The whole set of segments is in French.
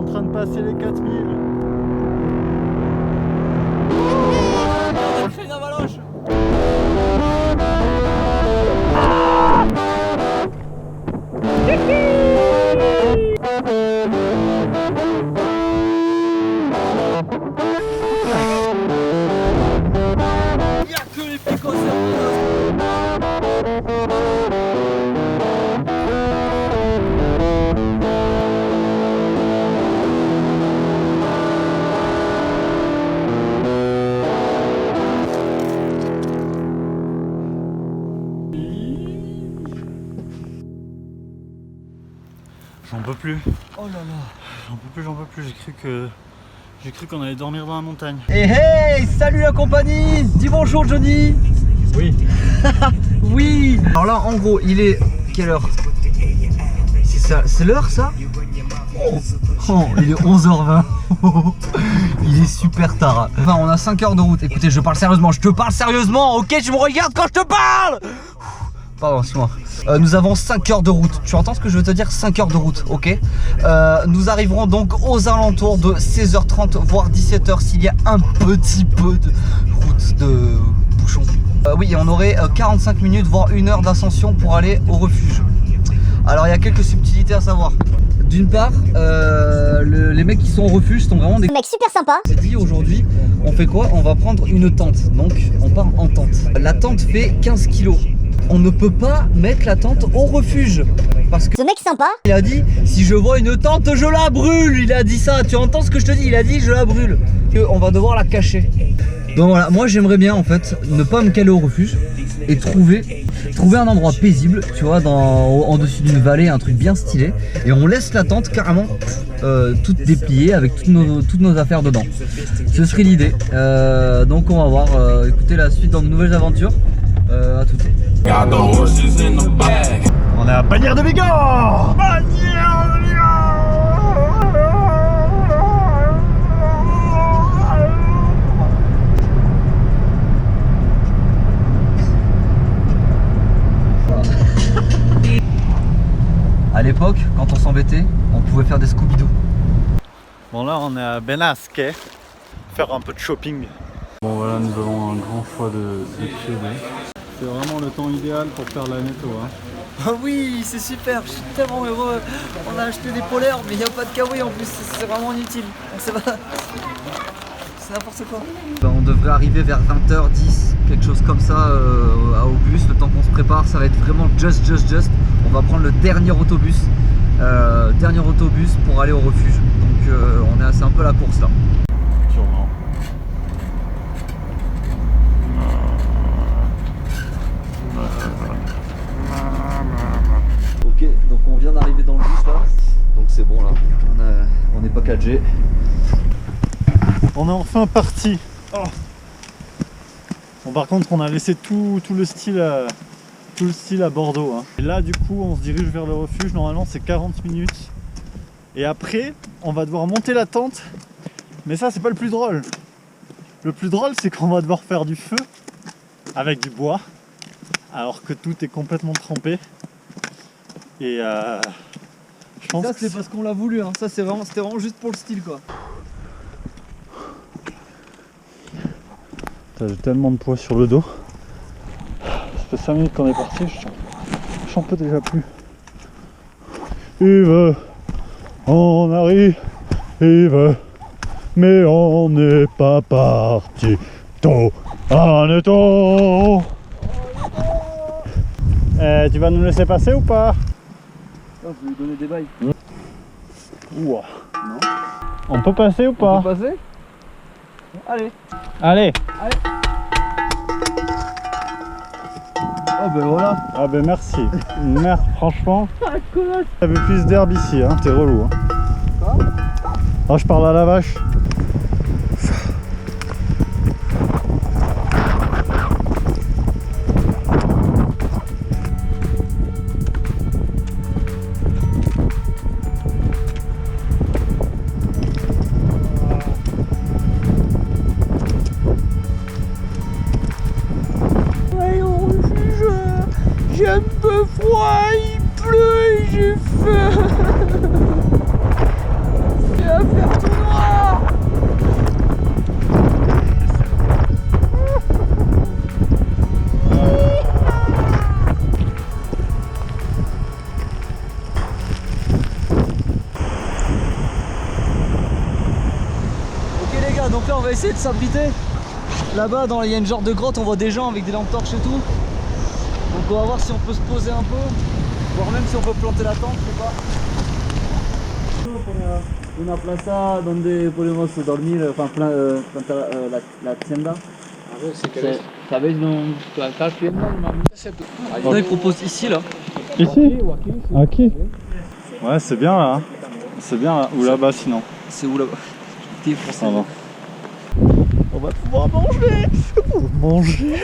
en train de passer les 4000. On a créé une avalanche. Il n'y a que les picots J'en peux plus. Oh là là. J'en peux plus. J'ai cru qu'on allait dormir dans la montagne. Hey hey, salut la compagnie. Dis bonjour Johnny. Oui. Oui. Alors là en gros il est quelle heure? C'est l'heure ça? Oh, il est 11h20. Il est super tard. Enfin on a 5 heures de route. Écoutez je parle sérieusement, je te parle sérieusement. Ok tu me regardes quand je te parle. Pardon, excuse-moi. Nous avons 5 heures de route. Tu entends ce que je veux te dire? 5 heures de route, ok. Nous arriverons donc aux alentours de 16h30 voire 17h s'il y a un petit peu de route de bouchon. Oui, on aurait 45 minutes voire 1 heure d'ascension pour aller au refuge. Alors il y a quelques subtilités à savoir. D'une part, les mecs qui sont au refuge sont vraiment des mecs super sympas. C'est dit aujourd'hui, on fait quoi? On va prendre une tente. Donc on part en tente. La tente fait 15 kilos. On ne peut pas mettre la tente au refuge parce que Ce mec sympa. il a dit si je vois une tente je la brûle. Il a dit ça, tu entends ce que je te dis? Il a dit je la brûle. On va devoir la cacher. Donc voilà, moi j'aimerais bien en fait ne pas me caler au refuge et trouver un endroit paisible, tu vois, en dessus d'une vallée, un truc bien stylé, et on laisse la tente carrément toute dépliée avec toutes nos affaires dedans. Ce serait l'idée. Donc on va voir, écoutez la suite dans de nouvelles aventures. À tout de suite. On est à Bagnères de Bigorre. Bagnères de À l'époque, quand on s'embêtait, on pouvait faire des Scooby-Doo. Bon là on est à Benasque, faire un peu de shopping. Bon voilà, nous avons un grand choix de pionniers. C'est vraiment le temps idéal pour faire la netto. Hein. Ah oui, c'est super, je suis tellement heureux. On a acheté des polaires, mais il n'y a pas de kawaii en plus, c'est vraiment inutile. C'est n'importe quoi. On devrait arriver vers 20h10, quelque chose comme ça au bus. Le temps qu'on se prépare, ça va être vraiment just. On va prendre le dernier autobus pour aller au refuge. Donc c'est un peu la course là. Sûrement. Ok, donc on vient d'arriver dans le bus là. Donc c'est bon là, on n'est pas 4G. On est enfin parti. Oh. Bon, par contre on a laissé tout le style à Bordeaux. Hein. Et là du coup on se dirige vers le refuge, normalement c'est 40 minutes. Et après on va devoir monter la tente. Mais ça c'est pas le plus drôle. Le plus drôle c'est qu'on va devoir faire du feu avec du bois. Alors que tout est complètement trempé. Et je pense Ça que c'est parce qu'on l'a voulu, hein. Ça c'était vraiment juste pour le style quoi. j'ai tellement de poids sur le dos. Ça fait 5 minutes qu'on est parti, j'en peux déjà plus. Yves, on arrive, Yves, mais on n'est pas parti. Tôt, tu vas nous laisser passer ou pas? Je vais lui donner des bails. Ouah. Non. On peut passer ou pas? On peut passer? Allez. Allez. Oh ben voilà. Ah ben merci. Merde, franchement. T'avais plus d'herbe ici, hein, t'es relou. Hein. Quoi? Ah, je parle à la vache. J'ai un peu froid, il pleut et j'ai faim. C'est on va essayer de s'abriter. Là-bas, il y a une genre de grotte, on voit des gens avec des lampes torches et tout. Donc on va voir si on peut se poser un peu, voire même si on peut planter la tente, je sais pas. Una plaza donde podemos dormir, enfin plantar la tienda. ¿Sabes dónde plantar tienda? Non, il propose ici là. Ici? Aquí? Ouais, c'est bien là. C'est bien là. Ou là-bas sinon. C'est où là-bas? Ça va. On va pouvoir manger. Manger.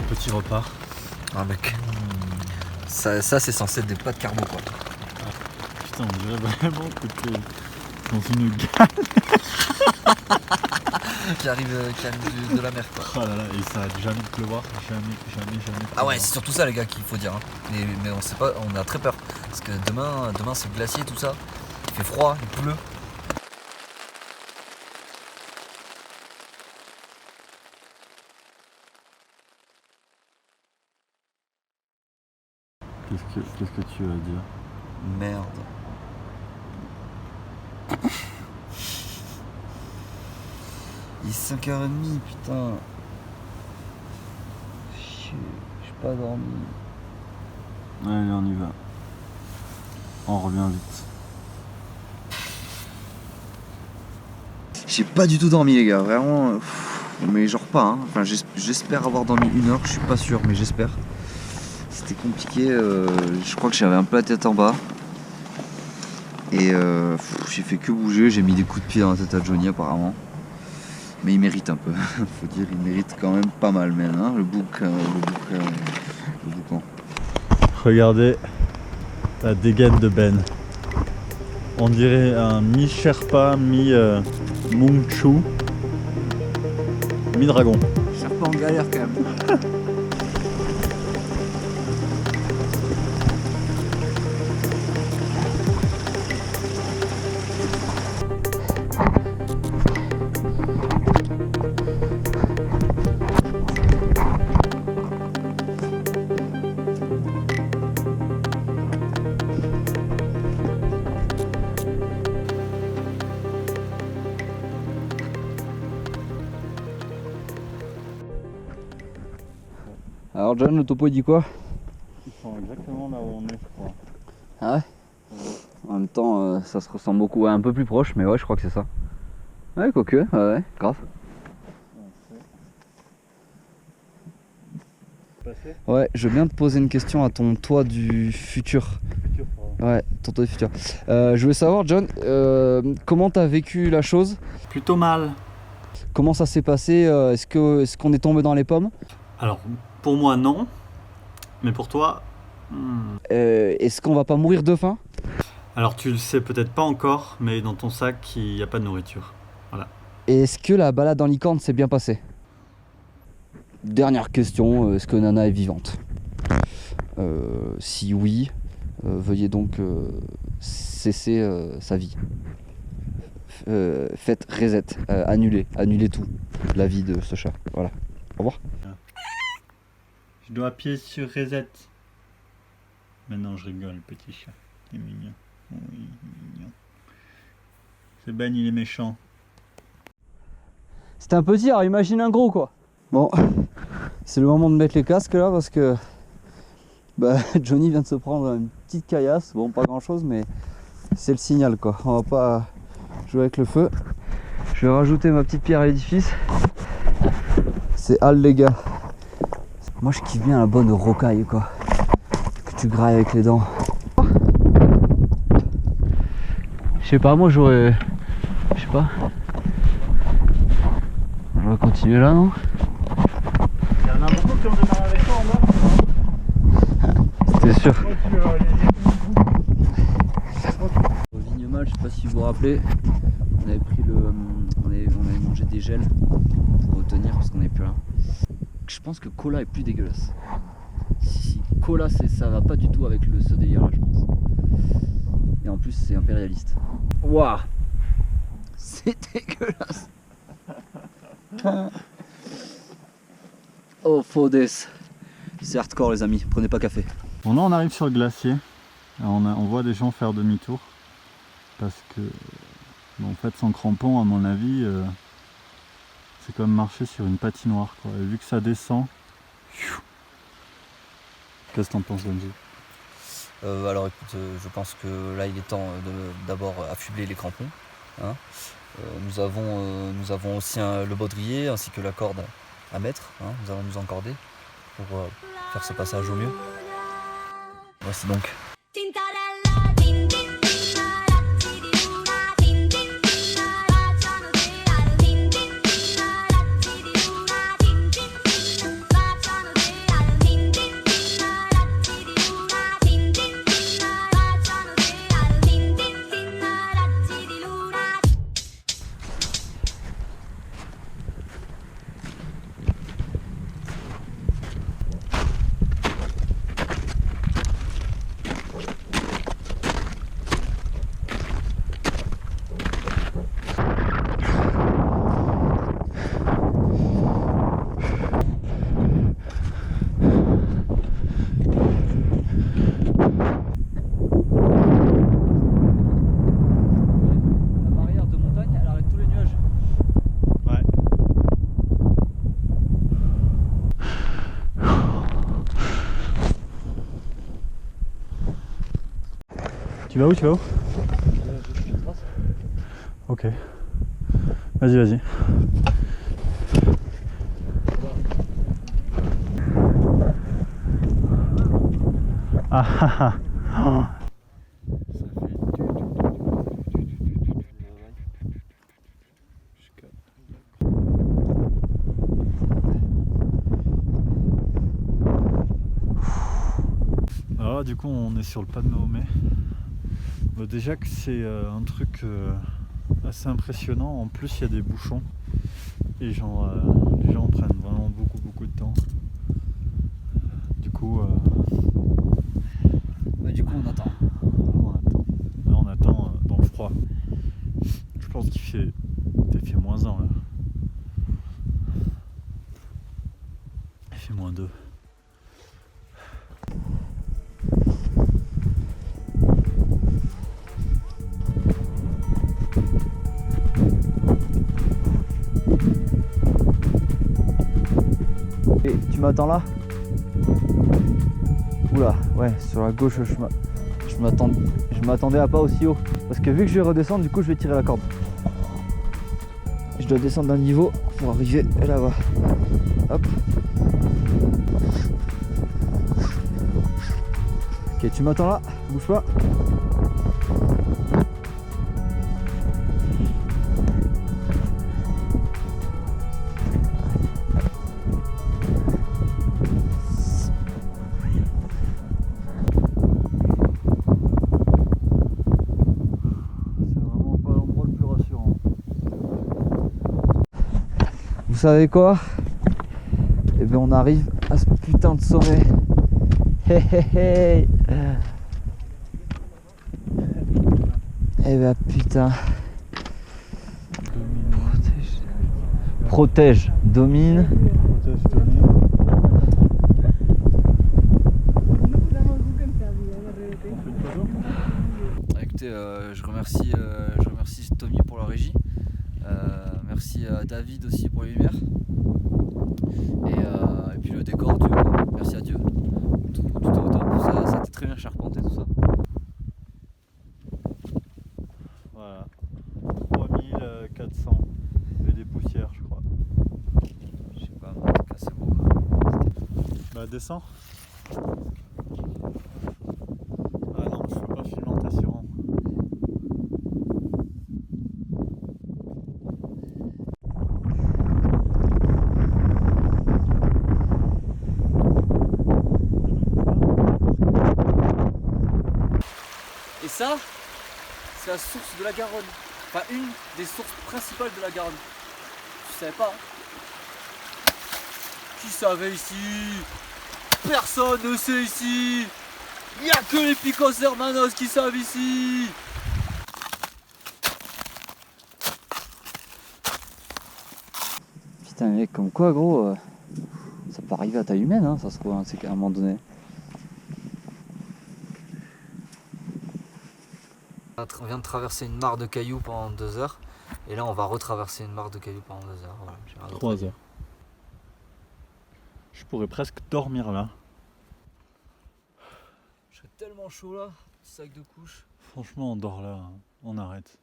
Petit repas. Ah mec, ça c'est censé être des pâtes carbo quoi. Putain, on dirait vraiment que t'es dans une gare. qui arrive de la mer quoi. Oh là là, et ça a jamais pleuvoir, jamais. Ah ouais, c'est surtout ça les gars qu'il faut dire. Hein. Mais on sait pas, on a très peur. Parce que demain c'est glacier tout ça. Il fait froid, il pleut. Qu'est-ce que tu vas dire? Merde. Il est 5h30 putain. J'ai pas dormi. Allez, on y va. On revient vite. J'ai pas du tout dormi les gars, vraiment. Mais genre pas hein. Enfin j'espère avoir dormi 1 heure, je suis pas sûr mais j'espère. C'était compliqué, je crois que j'avais un peu la tête en bas. Et j'ai fait que bouger, j'ai mis des coups de pied dans la tête à Johnny apparemment. Mais il mérite un peu, faut dire, il mérite quand même pas mal même, hein, le boucan. Regardez la dégaine de Ben. On dirait un mi-Sherpa, mi-Mungchu, mi-dragon. Sherpa en galère quand même. Alors John, le topo il dit quoi? Ils sont exactement là où on est, je crois. Ah ouais? En même temps, ça se ressemble beaucoup, ouais, un peu plus proche, mais ouais, je crois que c'est ça. Ouais, quoique, ouais, grave. Ouais, je veux bien te poser une question à ton toi du futur. Ouais, ton toi du futur. Je voulais savoir, John, comment t'as vécu la chose? Plutôt mal. Comment ça s'est passé? Est-ce qu'on est tombé dans les pommes? Alors, pour moi, non. Mais pour toi... Est-ce qu'on va pas mourir de faim? Alors, tu le sais peut-être pas encore, mais dans ton sac, il n'y a pas de nourriture. Voilà. Et est-ce que la balade en licorne s'est bien passée? Dernière question, est-ce que Nana est vivante? Si oui, veuillez donc cesser sa vie. Faites reset, annulez tout, la vie de ce chat. Voilà. Au revoir. Je dois appuyer sur reset. Mais non, je rigole, petit chat. Il est mignon. Oui, il est mignon. C'est Ben, il est méchant. C'était un petit, alors imagine un gros quoi. Bon, c'est le moment de mettre les casques là parce que Johnny vient de se prendre une petite caillasse. Bon, pas grand chose, mais c'est le signal quoi. On va pas jouer avec le feu. Je vais rajouter ma petite pierre à l'édifice. C'est Al les gars. Moi je kiffe bien la bonne rocaille quoi. Que tu grailles avec les dents. Je sais pas, moi j'aurais... Je sais pas. On va continuer là non? Il y en a beaucoup qui ont démarré avec toi en bas. C'était sûr. Au Vignemal, je sais pas si vous vous rappelez, on avait pris on avait mangé des gels pour retenir parce qu'on n'est plus là. Je pense que cola est plus dégueulasse. Si, cola ça va pas du tout avec ce délire là je pense. Et en plus c'est impérialiste. Waouh, c'est dégueulasse. Oh, Fodes. C'est hardcore les amis, prenez pas café. Bon là on arrive sur le glacier. On voit des gens faire demi-tour. Parce que bon, en fait sans crampons à mon avis c'est comme marcher sur une patinoire quoi. Et vu que ça descend. Qu'est-ce que t'en penses Benji? Alors écoute, je pense que là il est temps d'abord affubler les crampons. Hein. Nous avons aussi le baudrier ainsi que la corde à mettre. Hein. Nous allons nous encorder pour faire ce passage au mieux. Voici donc. Tu vas où? Ok. Vas-y. Ah ah ah. Alors du coup on est sur le pas de Mahomet. Bon, déjà que c'est un truc assez impressionnant, en plus il y a des bouchons et les gens prennent vraiment beaucoup de temps. Du coup on attend. Là, on attend dans le froid. Je pense qu'il fait -1 là. Il fait -2. Et tu m'attends là? Oula, ouais, sur la gauche, je m'attendais à pas aussi haut. Parce que vu que je vais redescendre, du coup, je vais tirer la corde. Je dois descendre d'un niveau pour arriver là-bas. Hop. Ok, tu m'attends là? Bouge pas. Vous savez quoi? Eh bien on arrive à ce putain de sommet. Hey, hey, hey. Eh ben putain. Protège, domine. Écoutez, je remercie Tommy pour la régie. Merci à David aussi pour les lumières. Et puis le décor, Dieu, quoi. Merci à Dieu. Tout est au top. Ça a été très bien charpenté tout ça. Voilà. 3400 et des poussières, je crois. Je sais pas, mais en tout cas c'est beau. Bah descends. Ah non, je peux pas filmer en t'assurant. Et ça, c'est la source de la Garonne. Enfin, une des sources principales de la Garonne. Tu savais pas, hein? Qui savait ici? Personne ne sait ici. Il n'y a que les Picos Hermanos qui savent ici. Putain mec, comme quoi gros, ça peut arriver à taille humaine, hein, ça se trouve, hein, c'est qu'à un moment donné. On vient de traverser une mare de cailloux pendant 2 heures, et là on va retraverser une mare de cailloux pendant 2 heures. Voilà, 3 heures. Je pourrais presque dormir là. Je serais tellement chaud là, sac de couche. Franchement, on dort là, hein. On arrête.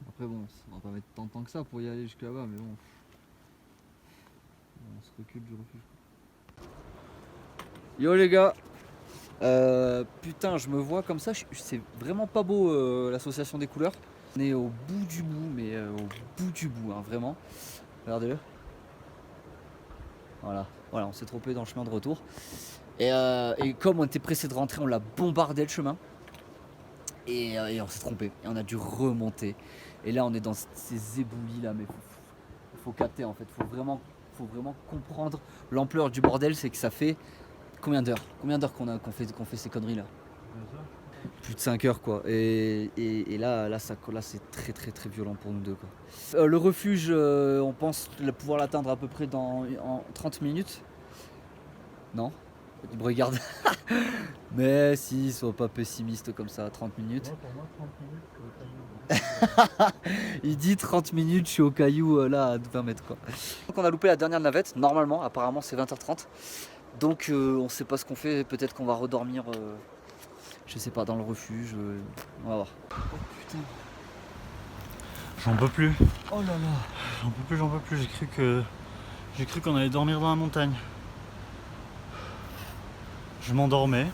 Après bon, on va pas mettre tant de temps que ça pour y aller jusque là-bas, mais bon. On se recule du refuge. Yo les gars, putain je me vois comme ça, c'est vraiment pas beau l'association des couleurs. On est au bout du bout, mais au bout du bout, hein, vraiment. Regardez-le. Voilà, on s'est trompé dans le chemin de retour. Et comme on était pressé de rentrer, on l'a bombardé le chemin. Et on s'est trompé, et on a dû remonter. Et là on est dans ces éboulis là, mais faut capter en fait, faut vraiment comprendre l'ampleur du bordel. C'est que ça fait combien d'heures qu'on fait ces conneries là? Plus de 5 heures quoi. Et là c'est très violent pour nous deux quoi. Le refuge, on pense pouvoir l'atteindre à peu près en 30 minutes. Non, il me regarde. Mais si, sois pas pessimiste comme ça, 30 minutes. Pour moi, 30 minutes, Il dit 30 minutes, je suis au caillou là à 20 mètres quoi. Donc on a loupé la dernière navette, normalement, apparemment c'est 20h30. Donc on sait pas ce qu'on fait, peut-être qu'on va redormir, je sais pas, dans le refuge, on va voir. Oh putain. j'en peux plus. Oh là là. J'en peux plus. J'ai cru qu'on allait dormir dans la montagne. Je m'endormais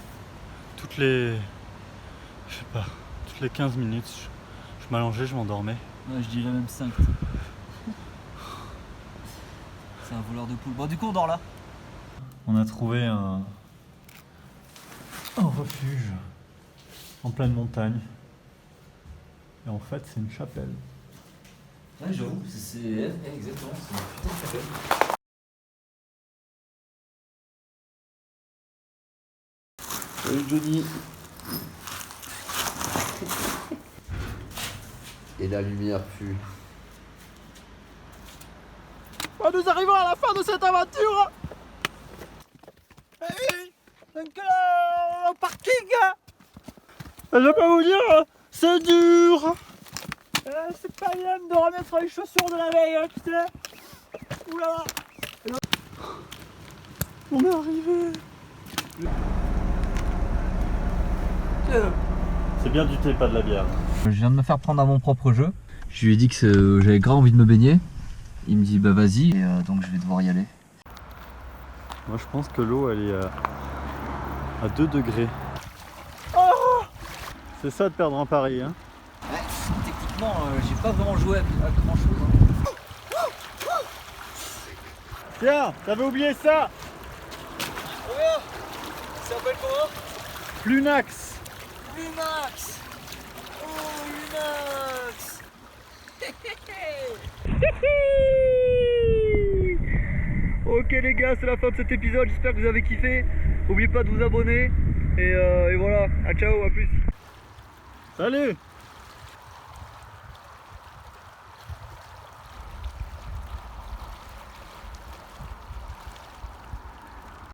toutes les 15 minutes. Je m'allongeais, je m'endormais. Ouais, je dirais même 5. C'est un voleur de poules. Bon, du coup, on dort là. On a trouvé un refuge en pleine montagne. Et en fait, c'est une chapelle. Ouais, j'avoue, c'est exactement, c'est une putain de chapelle. Salut Johnny. Et la lumière pue. Oh, nous arrivons à la fin de cette aventure. Au parking. Je vais pas vous dire, c'est dur. C'est pas bien de remettre les chaussures de la veille, tu sais. Oulala. On est arrivé. C'est bien du thé, pas de la bière. Je viens de me faire prendre à mon propre jeu. Je lui ai dit que j'avais grave envie de me baigner. Il me dit bah vas-y, et donc je vais devoir y aller. Moi je pense que l'eau elle est à 2 degrés. Oh, c'est ça de perdre un pari, hein. Ouais, techniquement j'ai pas vraiment joué à grand chose. Hein. Tiens, t'avais oublié ça. Oh, ça s'appelle comment? Lunax. Lunax. Oh Lunax. Ok les gars, c'est la fin de cet épisode, j'espère que vous avez kiffé. N'oubliez pas de vous abonner et voilà, à ciao, à plus. Salut.